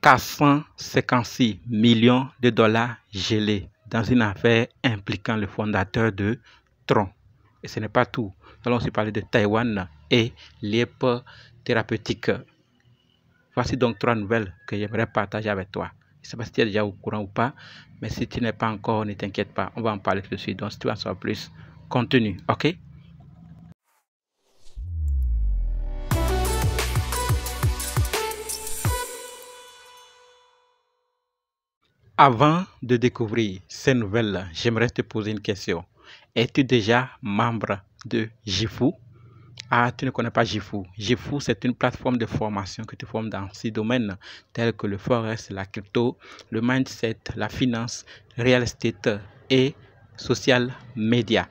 456 millions de dollars gelés dans une affaire impliquant le fondateur de Tron. Et ce n'est pas tout. Nous allons aussi parler de Taïwan et l'IEP thérapeutique. Voici donc 3 nouvelles que j'aimerais partager avec toi. Je ne sais pas si tu es déjà au courant ou pas, mais si tu n'es pas encore, ne t'inquiète pas, on va en parler tout de suite. Donc si tu veux en savoir plus, continue, ok? Avant de découvrir ces nouvelles, j'aimerais te poser une question. Es-tu déjà membre de Jifu? Ah, tu ne connais pas Jifu. Jifu, c'est une plateforme de formation que tu formes dans 6 domaines tels que le forex, la crypto, le mindset, la finance, real estate et social media.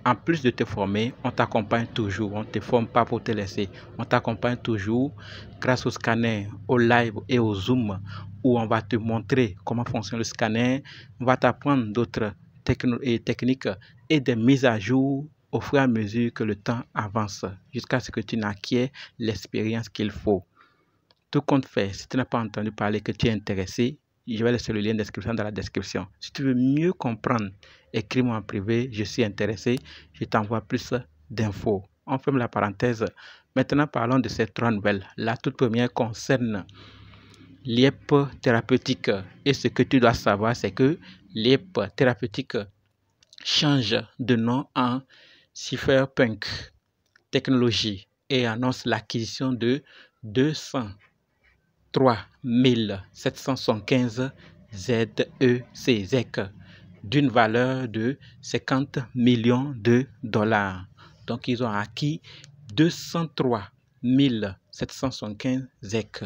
En plus de te former, on t'accompagne toujours. On ne te forme pas pour te laisser. On t'accompagne toujours grâce au scanner, au live et au Zoom où on va te montrer comment fonctionne le scanner. On va t'apprendre d'autres techniques et des mises à jour au fur et à mesure que le temps avance jusqu'à ce que tu n'acquiers l'expérience qu'il faut. Tout compte fait, si tu n'as pas entendu parler, que tu es intéressé, je vais laisser le lien d'inscription dans la description. Si tu veux mieux comprendre, écris-moi en privé, je suis intéressé, je t'envoie plus d'infos. On ferme la parenthèse. Maintenant, parlons de ces 3 nouvelles. La toute première concerne l'IEP thérapeutique. Et ce que tu dois savoir, c'est que l'IEP thérapeutique change de nom en Cypherpunk Technologies et annonce l'acquisition de 203 775 ZEC d'une valeur de 50 millions de dollars. Donc, ils ont acquis 203 775 ZEC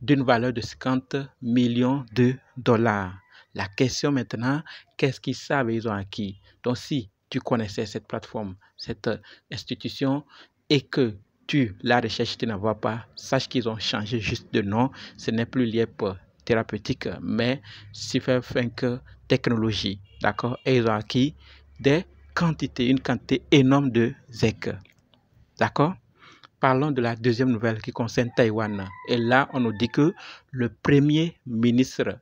d'une valeur de 50 millions de dollars. La question maintenant, qu'est-ce qu'ils savent et ils ont acquis? Donc, si tu connaissais cette plateforme, cette institution, et que la recherche, tu ne vois pas, sache qu'ils ont changé juste de nom. Ce n'est plus l'IEP thérapeutique, mais Cypherpunk Technologies. D'accord? Et ils ont acquis une quantité énorme de ZEC. D'accord? Parlons de la deuxième nouvelle qui concerne Taïwan. Et là, on nous dit que le premier ministre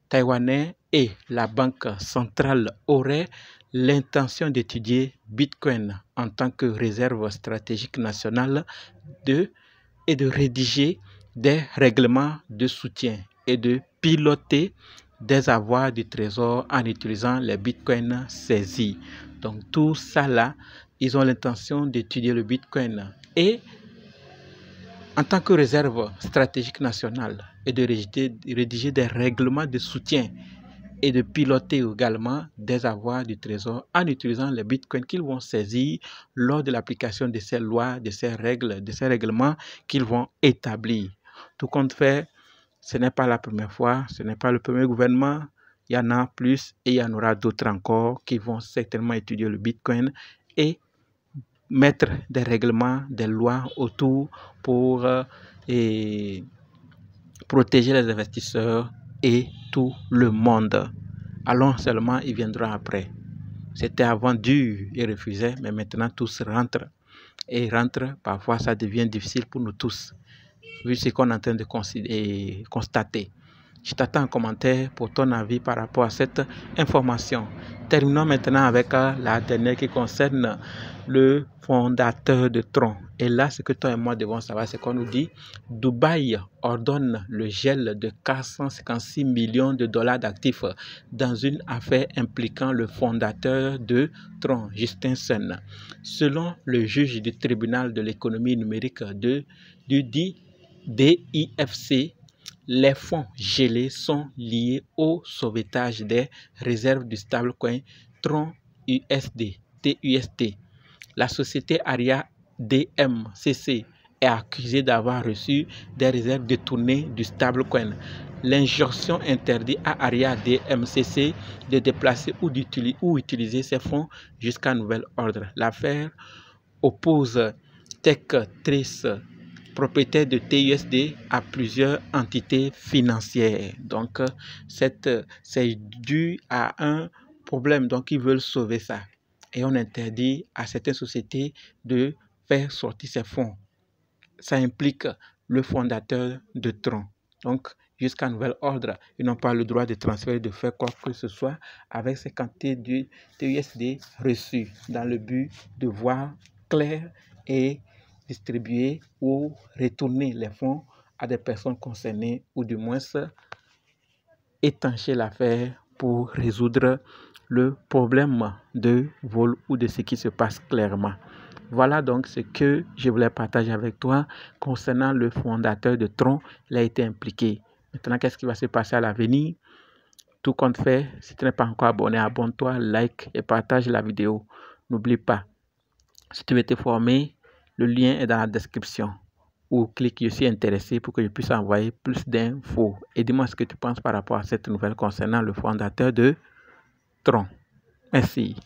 taïwanais et la Banque centrale auraient l'intention d'étudier Bitcoin en tant que réserve stratégique nationale et de rédiger des règlements de soutien et de piloter des avoirs du trésor en utilisant les bitcoins saisis. Donc tout ça là, ils ont l'intention d'étudier le bitcoin et en tant que réserve stratégique nationale et de rédiger des règlements de soutien et de piloter également des avoirs du trésor en utilisant les bitcoins qu'ils vont saisir lors de l'application de ces lois, de ces règles, de ces règlements qu'ils vont établir. Tout compte fait, ce n'est pas la première fois, ce n'est pas le premier gouvernement, il y en a plus et il y en aura d'autres encore qui vont certainement étudier le bitcoin et mettre des règlements, des lois autour pour protéger les investisseurs et tout le monde. Allons seulement, ils viendront après. C'était avant dur, ils refusaient, mais maintenant tous rentrent. Et rentrent, parfois ça devient difficile pour nous tous, vu ce qu'on est en train de constater. Je t'attends en commentaire pour ton avis par rapport à cette information. Terminons maintenant avec la dernière qui concerne le fondateur de Tron. Et là, ce que toi et moi devons savoir, c'est qu'on nous dit Dubaï ordonne le gel de 456 millions de dollars d'actifs dans une affaire impliquant le fondateur de Tron, Justin Sun. Selon le juge du tribunal de l'économie numérique du DIFC, les fonds gelés sont liés au sauvetage des réserves du stablecoin Tron USD, TUST. La société Aria DMCC est accusée d'avoir reçu des réserves détournées du stablecoin. L'injonction interdit à Aria DMCC de déplacer ou utiliser ces fonds jusqu'à nouvel ordre. L'affaire oppose Tech3, propriétaire de TUSD, à plusieurs entités financières. Donc, c'est dû à un problème. Donc, ils veulent sauver ça. Et on interdit à certaines sociétés de faire sortir ces fonds. Ça implique le fondateur de Tron. Donc, jusqu'à nouvel ordre. Ils n'ont pas le droit de transférer, de faire quoi que ce soit avec ces quantités de USD reçues dans le but de voir clair et distribuer ou retourner les fonds à des personnes concernées ou du moins étancher l'affaire pour résoudre le problème de vol ou de ce qui se passe clairement. Voilà donc ce que je voulais partager avec toi concernant le fondateur de Tron. Il a été impliqué. Maintenant, qu'est-ce qui va se passer à l'avenir? Tout compte fait, si tu n'es pas encore abonné, abonne-toi, like et partage la vidéo. N'oublie pas, si tu veux te former, le lien est dans la description. Ou clique je suis intéressé pour que je puisse envoyer plus d'infos. Et dis-moi ce que tu penses par rapport à cette nouvelle concernant le fondateur de Tron. Merci.